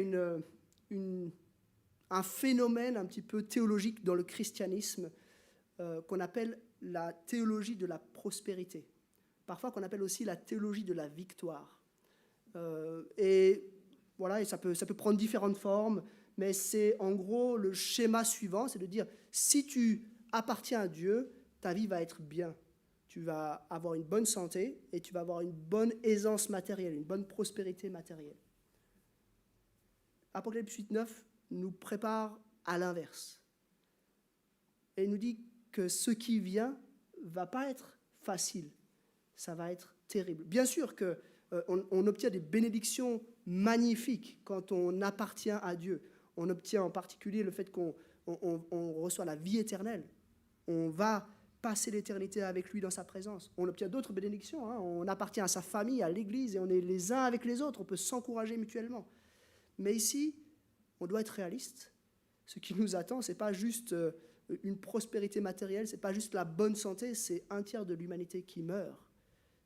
un phénomène un petit peu théologique dans le christianisme qu'on appelle la théologie de la prospérité, parfois qu'on appelle aussi la théologie de la victoire. Et voilà, et ça peut prendre différentes formes, mais c'est en gros le schéma suivant, c'est de dire, si tu appartiens à Dieu, ta vie va être bien. Tu vas avoir une bonne santé et tu vas avoir une bonne aisance matérielle, une bonne prospérité matérielle. Apocalypse 8.9 nous prépare à l'inverse. Et il nous dit que ce qui vient ne va pas être facile, ça va être terrible. Bien sûr qu'on obtient des bénédictions magnifiques quand on appartient à Dieu. On obtient en particulier le fait qu'on reçoit la vie éternelle. On va passer l'éternité avec lui dans sa présence. On obtient d'autres bénédictions. On appartient à sa famille, à l'Église, et on est les uns avec les autres. On peut s'encourager mutuellement. Mais ici, on doit être réaliste. Ce qui nous attend, ce n'est pas juste une prospérité matérielle, ce n'est pas juste la bonne santé, c'est un tiers de l'humanité qui meurt.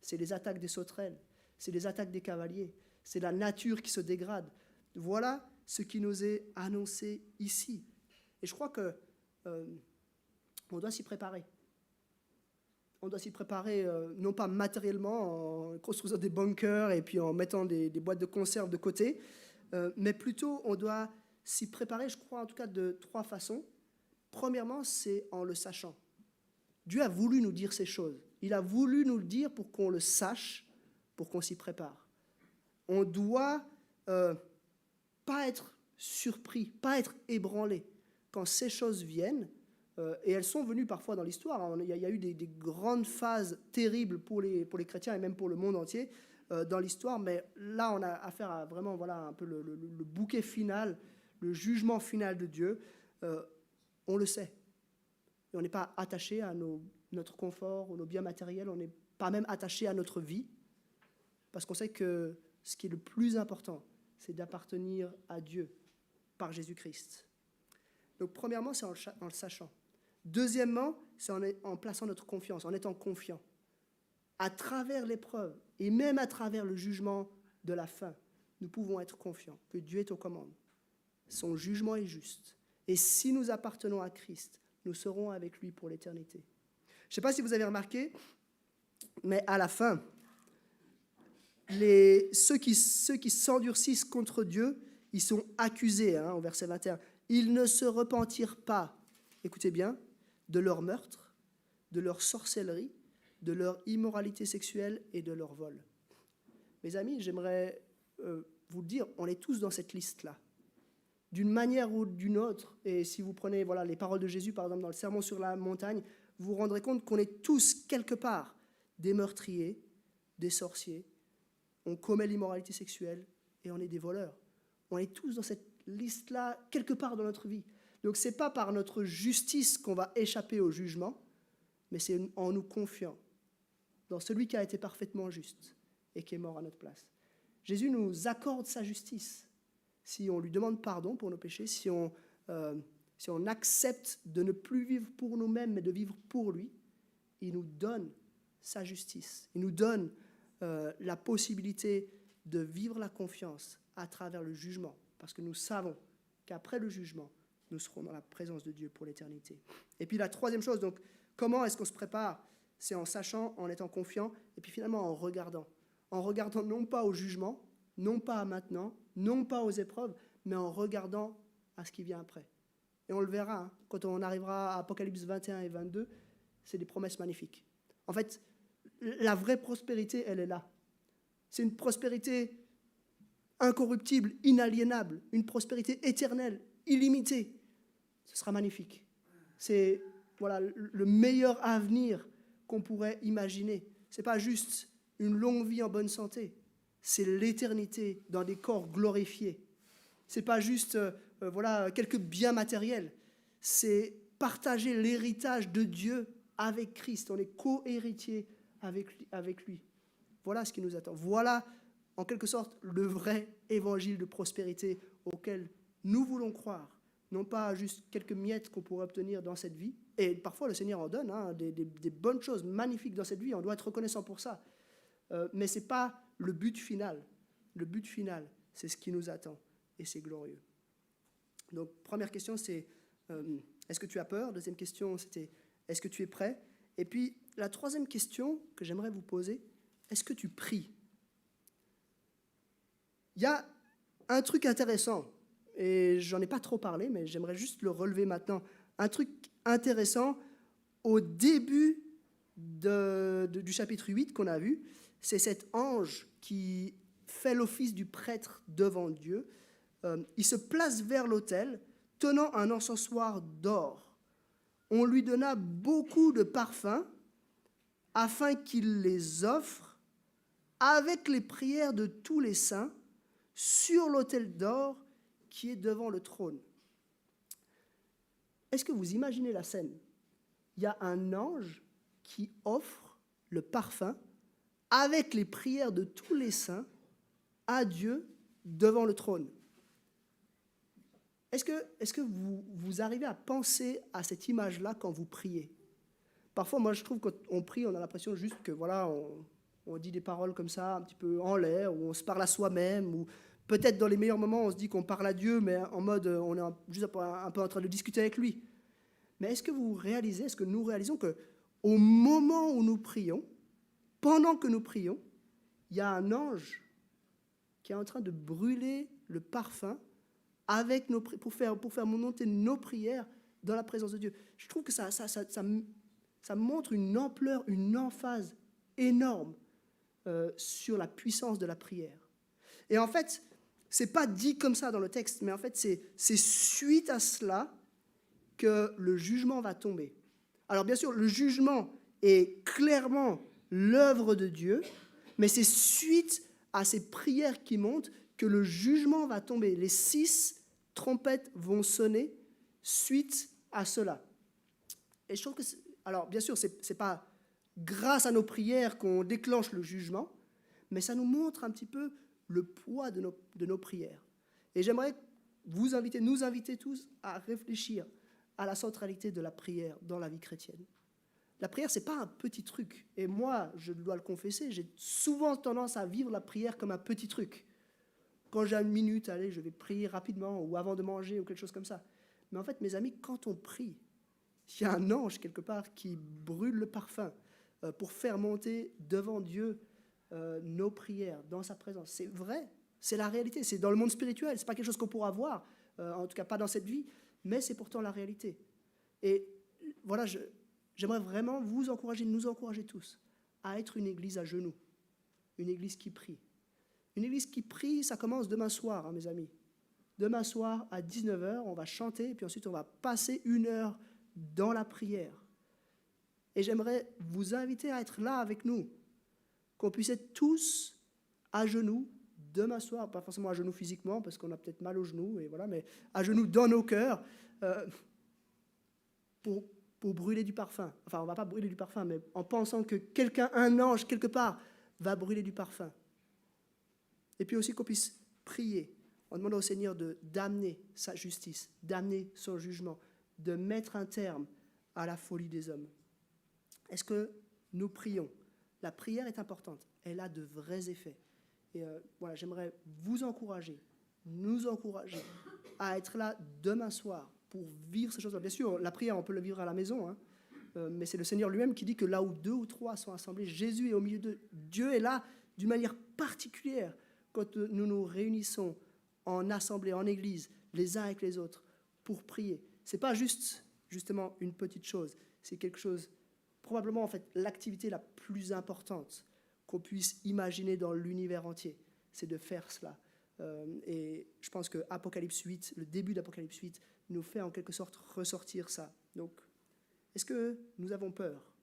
C'est les attaques des sauterelles, c'est les attaques des cavaliers, c'est la nature qui se dégrade. Voilà ce qui nous est annoncé ici. Et je crois que on doit s'y préparer. On doit s'y préparer, non pas matériellement, en construisant des bunkers et puis en mettant des boîtes de conserve de côté, mais plutôt on doit s'y préparer, je crois en tout cas de 3 façons. Premièrement, c'est en le sachant. Dieu a voulu nous dire ces choses. Il a voulu nous le dire pour qu'on le sache, pour qu'on s'y prépare. On doit pas être surpris, pas être ébranlé quand ces choses viennent. Et elles sont venues parfois dans l'histoire. Il y a eu des grandes phases terribles pour les chrétiens et même pour le monde entier dans l'histoire. Mais là, on a affaire à vraiment un peu le bouquet final, le jugement final de Dieu. On le sait. Et on n'est pas attaché à notre confort ou nos biens matériels. On n'est pas même attaché à notre vie. Parce qu'on sait que ce qui est le plus important, c'est d'appartenir à Dieu par Jésus-Christ. Donc, premièrement, c'est en le sachant. Deuxièmement, c'est en plaçant notre confiance, en étant confiant. À travers l'épreuve et même à travers le jugement de la fin, nous pouvons être confiants que Dieu est aux commandes. Son jugement est juste. Et si nous appartenons à Christ, nous serons avec lui pour l'éternité. Je ne sais pas si vous avez remarqué, mais à la fin, ceux qui s'endurcissent contre Dieu, ils sont accusés, au verset 21. Ils ne se repentirent pas, écoutez bien, de leur meurtre, de leur sorcellerie, de leur immoralité sexuelle et de leur vol. Mes amis, j'aimerais vous le dire, on est tous dans cette liste-là. D'une manière ou d'une autre, et si vous prenez les paroles de Jésus, par exemple, dans le Sermon sur la montagne, vous vous rendrez compte qu'on est tous, quelque part, des meurtriers, des sorciers, on commet l'immoralité sexuelle et on est des voleurs. On est tous dans cette liste-là, quelque part dans notre vie. Donc ce n'est pas par notre justice qu'on va échapper au jugement, mais c'est en nous confiant dans celui qui a été parfaitement juste et qui est mort à notre place. Jésus nous accorde sa justice. Si on lui demande pardon pour nos péchés, si on accepte de ne plus vivre pour nous-mêmes, mais de vivre pour lui, il nous donne sa justice. Il nous donne la possibilité de vivre la confiance à travers le jugement, parce que nous savons qu'après le jugement, nous serons dans la présence de Dieu pour l'éternité. Et puis la troisième chose, donc, comment est-ce qu'on se prépare? C'est en sachant, en étant confiant, et puis finalement en regardant non pas au jugement, non pas à maintenant, non pas aux épreuves, mais en regardant à ce qui vient après. Et on le verra, quand on arrivera à Apocalypse 21 et 22, c'est des promesses magnifiques. En fait, la vraie prospérité, elle est là. C'est une prospérité incorruptible, inaliénable, une prospérité éternelle, illimitée. Ce sera magnifique. C'est le meilleur avenir qu'on pourrait imaginer. Ce n'est pas juste une longue vie en bonne santé, c'est l'éternité dans des corps glorifiés. Ce n'est pas juste quelques biens matériels, c'est partager l'héritage de Dieu avec Christ. On est co-héritiers avec lui. Voilà ce qui nous attend. Voilà en quelque sorte le vrai évangile de prospérité auquel nous voulons croire. Non pas juste quelques miettes qu'on pourrait obtenir dans cette vie. Et parfois, le Seigneur en donne des bonnes choses magnifiques dans cette vie. On doit être reconnaissant pour ça. Mais ce n'est pas le but final. Le but final, c'est ce qui nous attend. Et c'est glorieux. Donc, première question, c'est est-ce que tu as peur? Deuxième question, c'était est-ce que tu es prêt? Et puis, la troisième question que j'aimerais vous poser, est-ce que tu pries? Il y a un truc intéressant. Et j'en ai pas trop parlé, mais j'aimerais juste le relever maintenant. Un truc intéressant, au début du chapitre 8 qu'on a vu, c'est cet ange qui fait l'office du prêtre devant Dieu. Il se place vers l'autel, tenant un encensoir d'or. On lui donna beaucoup de parfums, afin qu'il les offre avec les prières de tous les saints sur l'autel d'or qui est devant le trône. Est-ce que vous imaginez la scène? Il y a un ange qui offre le parfum avec les prières de tous les saints à Dieu devant le trône. Est-ce que vous arrivez à penser à cette image-là quand vous priez? Parfois, moi, je trouve que quand on prie, on a l'impression juste que, voilà, on dit des paroles comme ça, un petit peu en l'air, ou on se parle à soi-même, ou peut-être dans les meilleurs moments, on se dit qu'on parle à Dieu, mais en mode, on est juste un peu en train de discuter avec lui. Mais est-ce que vous réalisez, est-ce que nous réalisons qu'au moment où nous prions, pendant que nous prions, il y a un ange qui est en train de brûler le parfum avec pour faire monter nos prières dans la présence de Dieu. Je trouve que ça montre une ampleur, une emphase énorme sur la puissance de la prière. Et en fait, ce n'est pas dit comme ça dans le texte, mais en fait, c'est suite à cela que le jugement va tomber. Alors bien sûr, le jugement est clairement l'œuvre de Dieu, mais c'est suite à ces prières qui montent que le jugement va tomber. Les 6 trompettes vont sonner suite à cela. Et je trouve que, alors bien sûr, ce n'est pas grâce à nos prières qu'on déclenche le jugement, mais ça nous montre un petit peu le poids de nos prières. Et j'aimerais nous inviter tous à réfléchir à la centralité de la prière dans la vie chrétienne. La prière, ce n'est pas un petit truc. Et moi, je dois le confesser, j'ai souvent tendance à vivre la prière comme un petit truc. Quand j'ai une minute, allez, je vais prier rapidement, ou avant de manger, ou quelque chose comme ça. Mais en fait, mes amis, quand on prie, il y a un ange quelque part qui brûle le parfum pour faire monter devant Dieu nos prières, dans sa présence. C'est vrai, c'est la réalité, c'est dans le monde spirituel, ce n'est pas quelque chose qu'on pourra voir, en tout cas pas dans cette vie, mais c'est pourtant la réalité. Et voilà, j'aimerais vraiment vous encourager, nous encourager tous, à être une église à genoux, une église qui prie. Une église qui prie, ça commence demain soir, mes amis. Demain soir, à 19h, on va chanter, et puis ensuite on va passer 1 heure dans la prière. Et j'aimerais vous inviter à être là avec nous, qu'on puisse être tous à genoux demain soir, pas forcément à genoux physiquement, parce qu'on a peut-être mal aux genoux, et voilà, mais à genoux dans nos cœurs, pour brûler du parfum. Enfin, on ne va pas brûler du parfum, mais en pensant que un ange, quelque part, va brûler du parfum. Et puis aussi qu'on puisse prier, en demandant au Seigneur d'amener sa justice, d'amener son jugement, de mettre un terme à la folie des hommes. Est-ce que nous prions? La prière est importante, elle a de vrais effets. Et voilà, j'aimerais vous encourager, nous encourager à être là demain soir pour vivre ces choses-là. Bien sûr, la prière, on peut le vivre à la maison, hein, mais c'est le Seigneur lui-même qui dit que là où 2 ou 3 sont assemblés, Jésus est au milieu d'eux. Dieu est là d'une manière particulière quand nous nous réunissons en assemblée, en église, les uns avec les autres, pour prier. Ce n'est pas justement une petite chose, c'est quelque chose, probablement en fait, l'activité la plus importante qu'on puisse imaginer dans l'univers entier, c'est de faire cela. Et je pense que Apocalypse 8, le début d'Apocalypse 8, nous fait en quelque sorte ressortir ça. Donc, est-ce que nous avons peur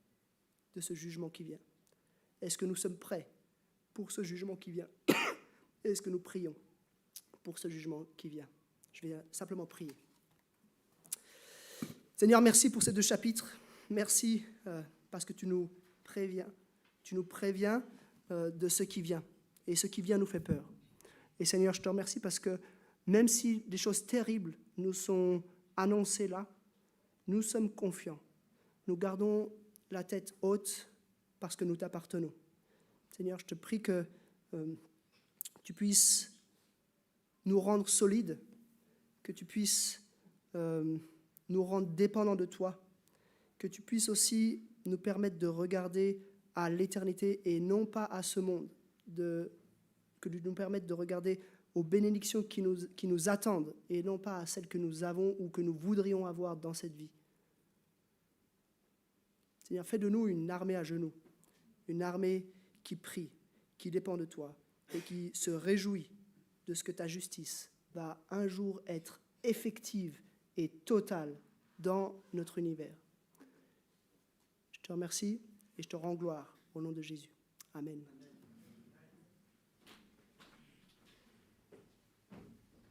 de ce jugement qui vient? Est-ce que nous sommes prêts pour ce jugement qui vient? Est-ce que nous prions pour ce jugement qui vient? Je vais simplement prier. Seigneur, merci pour ces 2 chapitres. Merci parce que tu nous préviens. Tu nous préviens de ce qui vient. et ce qui vient nous fait peur. Et Seigneur, je te remercie parce que même si des choses terribles nous sont annoncées là, nous sommes confiants. Nous gardons la tête haute parce que nous t'appartenons. Seigneur, je te prie que tu puisses nous rendre solides, que tu puisses nous rendre dépendants de toi, que tu puisses aussi nous permettre de regarder à l'éternité et non pas à ce monde, que tu nous permettes de regarder aux bénédictions qui nous attendent et non pas à celles que nous avons ou que nous voudrions avoir dans cette vie. Seigneur, fais de nous une armée à genoux, une armée qui prie, qui dépend de toi et qui se réjouit de ce que ta justice va un jour être effective et totale dans notre univers. Je te remercie et je te rends gloire au nom de Jésus. Amen.